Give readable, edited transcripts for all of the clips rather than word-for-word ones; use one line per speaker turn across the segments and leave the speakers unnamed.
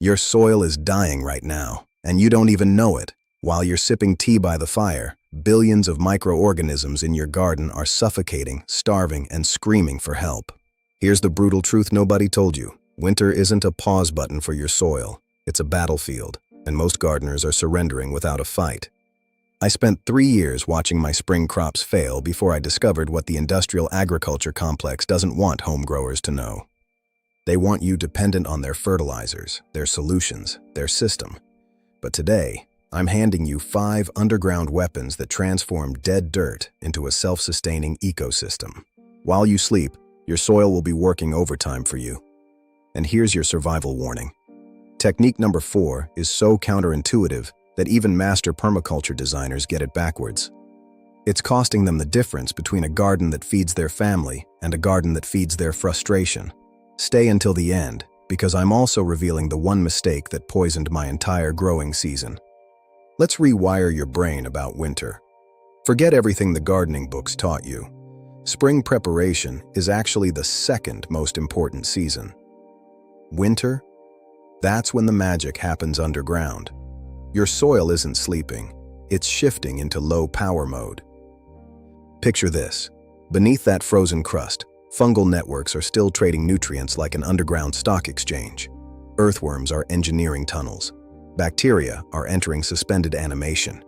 Your soil is dying right now, and you don't even know it. While you're sipping tea by the fire, billions of microorganisms in your garden are suffocating, starving, and screaming for help. Here's the brutal truth nobody told you. Winter isn't a pause button for your soil. It's a battlefield, and most gardeners are surrendering without a fight. I spent 3 years watching my spring crops fail before I discovered what the industrial agriculture complex doesn't want home growers to know. They want you dependent on their fertilizers, their solutions, their system. But today, I'm handing you 5 underground weapons that transform dead dirt into a self-sustaining ecosystem. While you sleep, your soil will be working overtime for you. And here's your survival warning. Technique number 4 is so counterintuitive that even master permaculture designers get it backwards. It's costing them the difference between a garden that feeds their family and a garden that feeds their frustration. Stay until the end, because I'm also revealing the one mistake that poisoned my entire growing season. Let's rewire your brain about winter. Forget everything the gardening books taught you. Spring preparation is actually the second most important season. Winter? That's when the magic happens underground. Your soil isn't sleeping, it's shifting into low power mode. Picture this. Beneath that frozen crust, fungal networks are still trading nutrients like an underground stock exchange. Earthworms are engineering tunnels. Bacteria are entering suspended animation.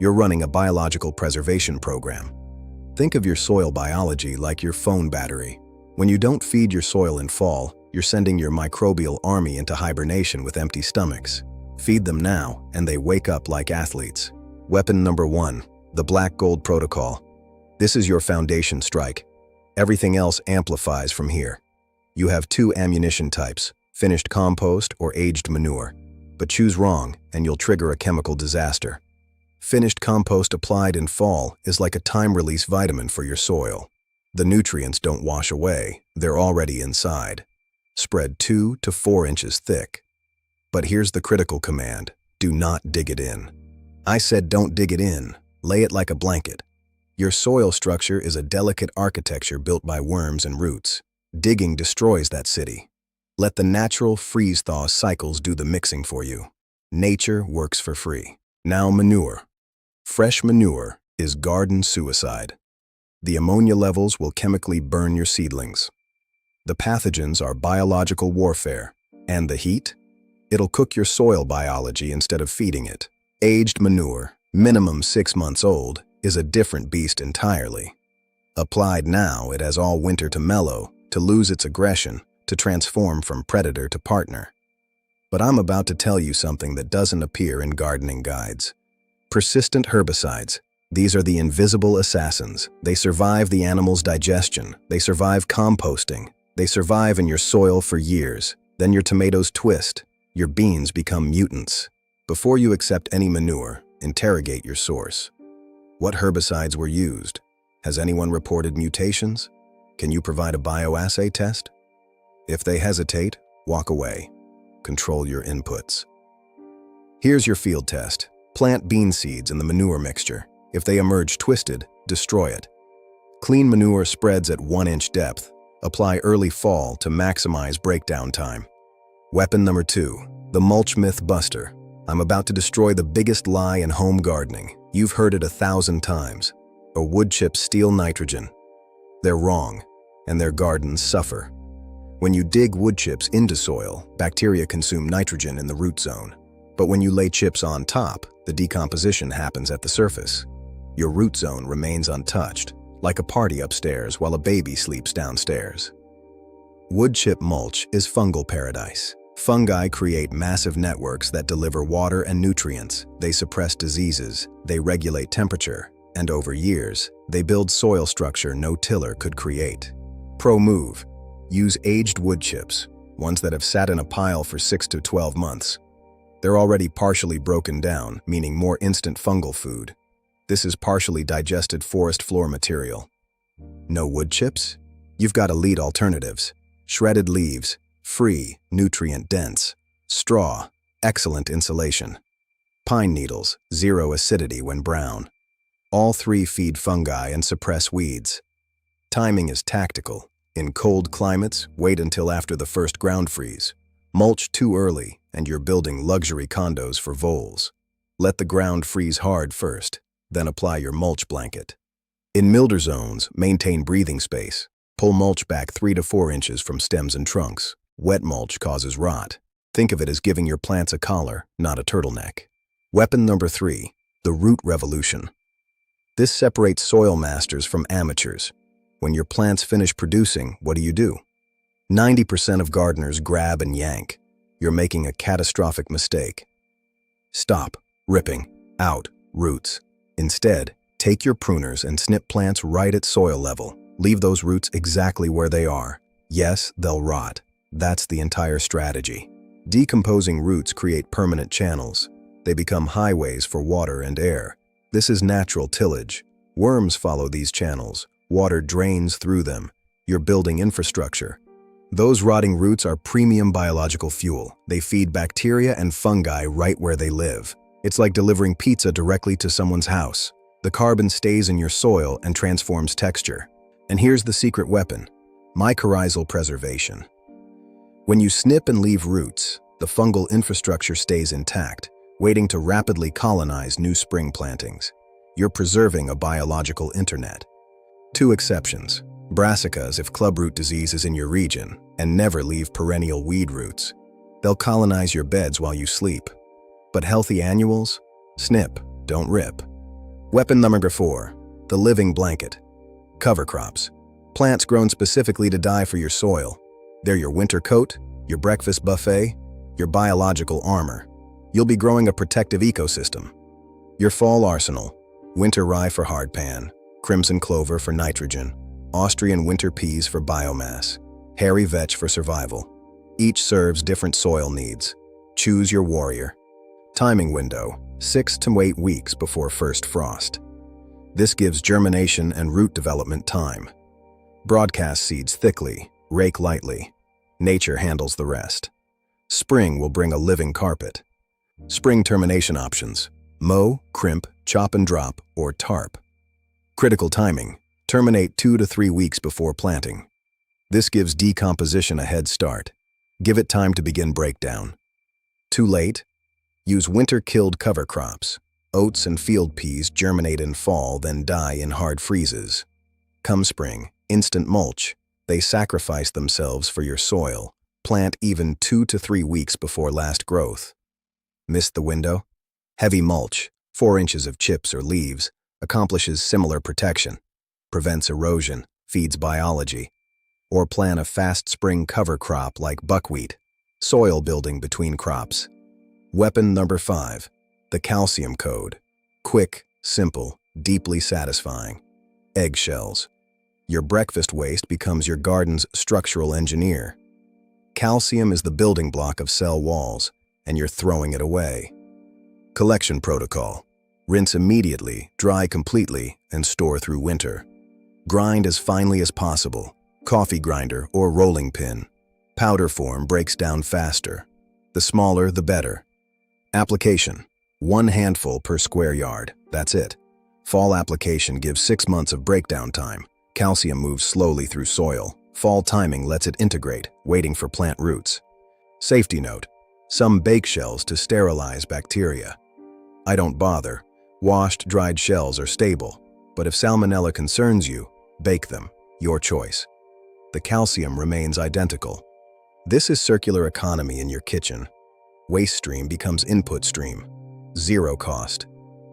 You're running a biological preservation program. Think of your soil biology like your phone battery. When you don't feed your soil in fall, you're sending your microbial army into hibernation with empty stomachs. Feed them now, and they wake up like athletes. Weapon number 1, the Black Gold Protocol. This is your foundation strike. Everything else amplifies from here. You have 2 ammunition types, finished compost or aged manure. But choose wrong, and you'll trigger a chemical disaster. Finished compost applied in fall is like a time-release vitamin for your soil. The nutrients don't wash away, they're already inside. Spread 2 to 4 inches thick. But here's the critical command: do not dig it in. I said don't dig it in, lay it like a blanket. Your soil structure is a delicate architecture built by worms and roots. Digging destroys that city. Let the natural freeze-thaw cycles do the mixing for you. Nature works for free. Now manure. Fresh manure is garden suicide. The ammonia levels will chemically burn your seedlings. The pathogens are biological warfare. And the heat? It'll cook your soil biology instead of feeding it. Aged manure, minimum 6 months old, is a different beast entirely. Applied now, it has all winter to mellow, to lose its aggression, to transform from predator to partner. But I'm about to tell you something that doesn't appear in gardening guides. Persistent herbicides. These are the invisible assassins. They survive the animal's digestion. They survive composting. They survive in your soil for years. Then your tomatoes twist. Your beans become mutants. Before you accept any manure, interrogate your source. What herbicides were used? Has anyone reported mutations? Can you provide a bioassay test? If they hesitate, walk away. Control your inputs. Here's your field test. Plant bean seeds in the manure mixture. If they emerge twisted, destroy it. Clean manure spreads at 1-inch depth. Apply early fall to maximize breakdown time. Weapon number 2, the mulch myth buster. I'm about to destroy the biggest lie in home gardening. You've heard it 1,000 times. Wood chips steal nitrogen. They're wrong, and their gardens suffer. When you dig wood chips into soil, bacteria consume nitrogen in the root zone. But when you lay chips on top, the decomposition happens at the surface. Your root zone remains untouched, like a party upstairs while a baby sleeps downstairs. Wood chip mulch is fungal paradise. Fungi create massive networks that deliver water and nutrients. They suppress diseases, they regulate temperature, and over years, they build soil structure no tiller could create. Pro move: use aged wood chips, ones that have sat in a pile for 6 to 12 months. They're already partially broken down, meaning more instant fungal food. This is partially digested forest floor material. No wood chips? You've got elite alternatives. Shredded leaves, free, nutrient-dense. Straw, excellent insulation. Pine needles, 0 acidity when brown. All 3 feed fungi and suppress weeds. Timing is tactical. In cold climates, wait until after the first ground freeze. Mulch too early, and you're building luxury condos for voles. Let the ground freeze hard first, then apply your mulch blanket. In milder zones, maintain breathing space. Pull mulch back 3 to 4 inches from stems and trunks. Wet mulch causes rot. Think of it as giving your plants a collar, not a turtleneck. Weapon number 3, the root revolution. This separates soil masters from amateurs. When your plants finish producing, what do? 90% of gardeners grab and yank. You're making a catastrophic mistake. Stop ripping out roots. Instead, take your pruners and snip plants right at soil level. Leave those roots exactly where they are. Yes, they'll rot. That's the entire strategy. Decomposing roots create permanent channels. They become highways for water and air. This is natural tillage. Worms follow these channels. Water drains through them. You're building infrastructure. Those rotting roots are premium biological fuel. They feed bacteria and fungi right where they live. It's like delivering pizza directly to someone's house. The carbon stays in your soil and transforms texture. And here's the secret weapon: mycorrhizal preservation. When you snip and leave roots, the fungal infrastructure stays intact, waiting to rapidly colonize new spring plantings. You're preserving a biological internet. 2 exceptions: brassicas if clubroot disease is in your region, and never leave perennial weed roots. They'll colonize your beds while you sleep. But healthy annuals? Snip, don't rip. Weapon number 4, the living blanket. Cover crops. Plants grown specifically to die for your soil. They're your winter coat, your breakfast buffet, your biological armor. You'll be growing a protective ecosystem. Your fall arsenal: winter rye for hardpan, crimson clover for nitrogen, Austrian winter peas for biomass, hairy vetch for survival. Each serves different soil needs. Choose your warrior. Timing window: 6 to 8 weeks before first frost. This gives germination and root development time. Broadcast seeds thickly, rake lightly. Nature handles the rest. Spring will bring a living carpet. Spring termination options: mow, crimp, chop and drop, or tarp. Critical timing: terminate 2 to 3 weeks before planting. This gives decomposition a head start. Give it time to begin breakdown. Too late? Use winter-killed cover crops. Oats and field peas germinate in fall, then die in hard freezes. Come spring, instant mulch. They sacrifice themselves for your soil. Plant even 2 to 3 weeks before last growth. Missed the window? Heavy mulch, 4 inches of chips or leaves, accomplishes similar protection, prevents erosion, feeds biology. Or plan a fast spring cover crop like buckwheat, soil building between crops. Weapon number 5, the calcium code. Quick, simple, deeply satisfying. Eggshells. Your breakfast waste becomes your garden's structural engineer. Calcium is the building block of cell walls, and you're throwing it away. Collection protocol. Rinse immediately, dry completely, and store through winter. Grind as finely as possible. Coffee grinder or rolling pin. Powder form breaks down faster. The smaller, the better. Application: 1 handful per square yard. That's it. Fall application gives 6 months of breakdown time. Calcium moves slowly through soil. Fall timing lets it integrate, waiting for plant roots. Safety note: some bake shells to sterilize bacteria. I don't bother. Washed, dried shells are stable. But if salmonella concerns you, bake them. Your choice. The calcium remains identical. This is circular economy in your kitchen. Waste stream becomes input stream. Zero cost.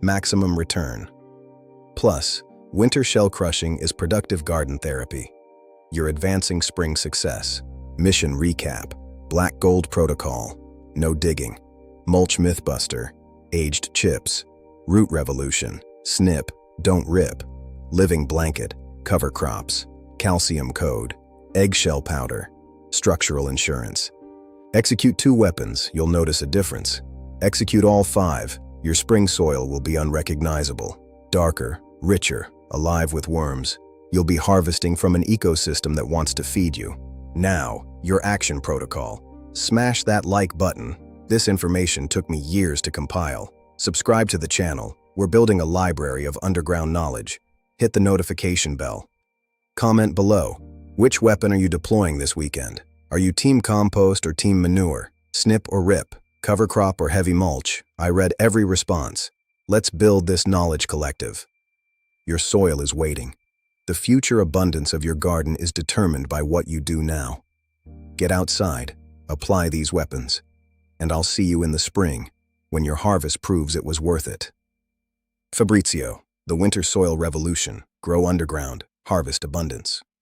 Maximum return. Plus, winter shell crushing is productive garden therapy. You're advancing spring success. Mission recap: Black Gold Protocol, no digging. Mulch Mythbuster, aged chips. Root Revolution, snip, don't rip. Living blanket, cover crops. Calcium code, eggshell powder, structural insurance. Execute 2 weapons, you'll notice a difference. Execute all 5, your spring soil will be unrecognizable. Darker, richer, alive with worms. You'll be harvesting from an ecosystem that wants to feed you. Now, your action protocol. Smash that like button. This information took me years to compile. Subscribe to the channel. We're building a library of underground knowledge. Hit the notification bell. Comment below. Which weapon are you deploying this weekend? Are you Team Compost or Team Manure? Snip or rip, cover crop or heavy mulch, I read every response. Let's build this knowledge collective. Your soil is waiting. The future abundance of your garden is determined by what you do now. Get outside, apply these weapons, and I'll see you in the spring, when your harvest proves it was worth it. Fabrizio, the Winter Soil Revolution. Grow underground, harvest abundance.